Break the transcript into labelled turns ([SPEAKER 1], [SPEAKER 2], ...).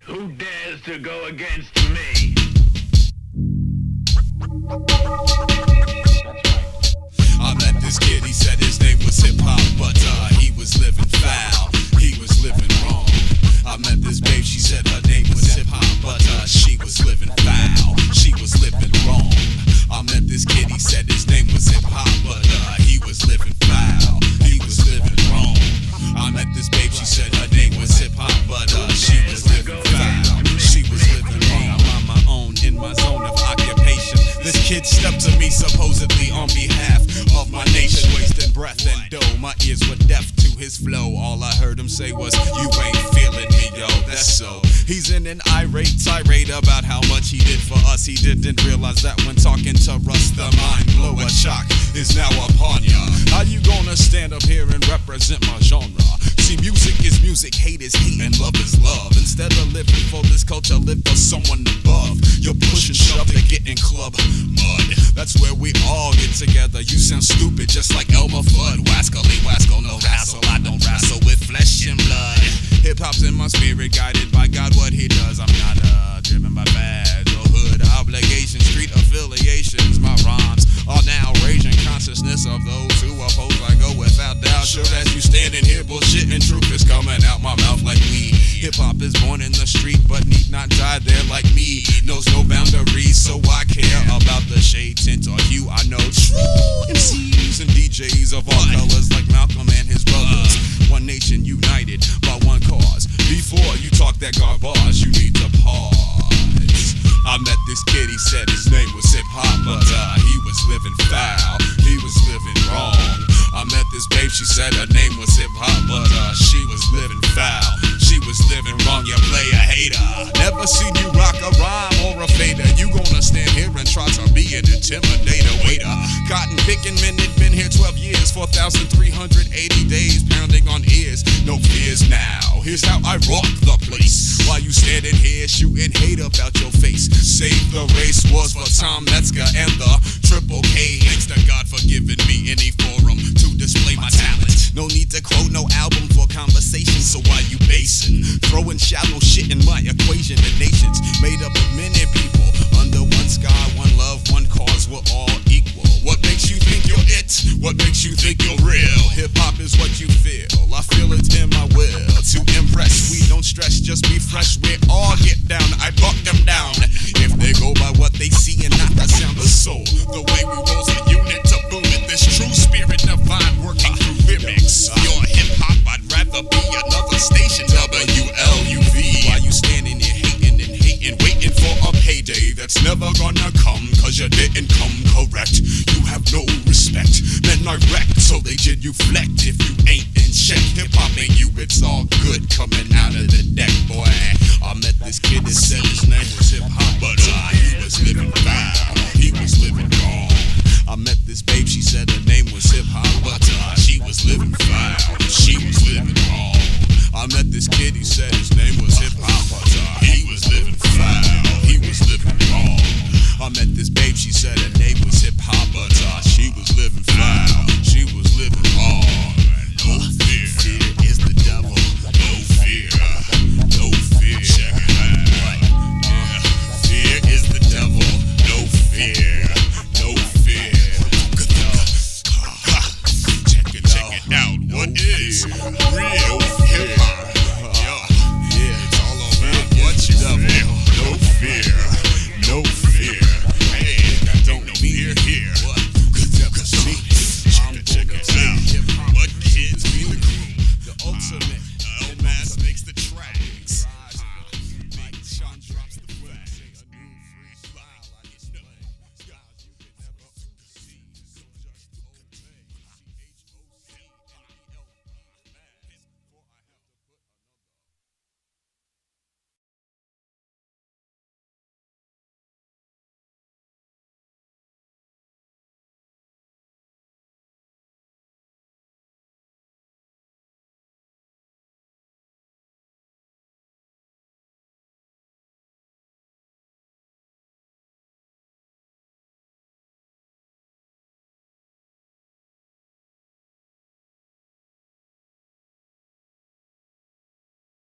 [SPEAKER 1] Who dares to go against me?
[SPEAKER 2] I met this kid, he said his name was Hip Hop, but he was living foul, he was living wrong. I met this babe, she said her name was Hip Hop, but she was living foul, she was living wrong. I met this kid, he said his name was Hip Hop, but he was living foul, he was living wrong. I met this babe, she said her name was Hip Hop, but she was living foul, she was living wrong. I'm on my own, in my zone of occupation. This kid stepped to me supposedly on behalf of my nation, wasting breath and dough. My ears were deaf to his flow. All I heard him say was, "You ain't feeling me, yo." That's so. He's in an irate tirade about how much he did for us. He didn't realize that when talking to Russ, the mind blower shock is now upon ya. How you gonna stand up here and represent my genre? See, music is music, hate is hate, and love is love. Instead of living for this culture, live for someone above. You're push and shove to get in club mud. That's where we all get together. You sound stupid, just like Elmer Fudd. Wascally, Wasco, no hassle. I don't wrestle with flesh and blood. Hip hop's in my spirit, guided by God, what he does. I'm not driven by badge or hood obligations, street affiliations. My rhymes are now raging consciousness of those who oppose. I go without doubt. Sure as you standing here, bullshit and truth is coming out my mouth like weed. Hip hop is born in the street, but need not die there like me. Knows no boundaries, so I care about the shade, tint, or hue. I know true MCs and DJs of all colors, like Malcolm and his brothers. One nation united by one cause. Before you talk that garbage, you need to pause. I met this kid, he said his name was Hip Hop, but he was living foul, he was living wrong. I met this babe, she said her name was Hip Hop, but she was living foul, she was living wrong. You play a hater, never seen you rock a rhyme or a fader. You gonna stand here and try to be an intimidator. Waiter, cotton picking minute, been here 12 years, 4,380 days, pounding on ears, no fears now. Here's how I rock the place. While you standing here shooting hate about your face. Save the race was for Tom Metzger and the Triple K. Thanks to God for giving me any forum to display my talent. No need to quote no album for conversation. So why you basing? Throwing shallow shit in my equation. The nation's made up of many people under one sky, one love, one cause. We're all equal. What makes you think you're it? What makes you think you're real? Hip hop is what you feel. I feel it's in my will to impress. We don't stress, just be fresh. We all get down. I buck them down. If they go by what they see and not the sound of soul, the way we roll a unit to boom it. This true spirit divine working through lyrics. You're hip hop, I'd rather be another station. WLUV. Why you standing here hating and hating, waiting for a payday that's never gonna come? Cause you didn't come correct. You have no respect. Men are wrecked, so they genuflect if you ain't in check. Hip hop ain't you, it's all good coming out of the deck.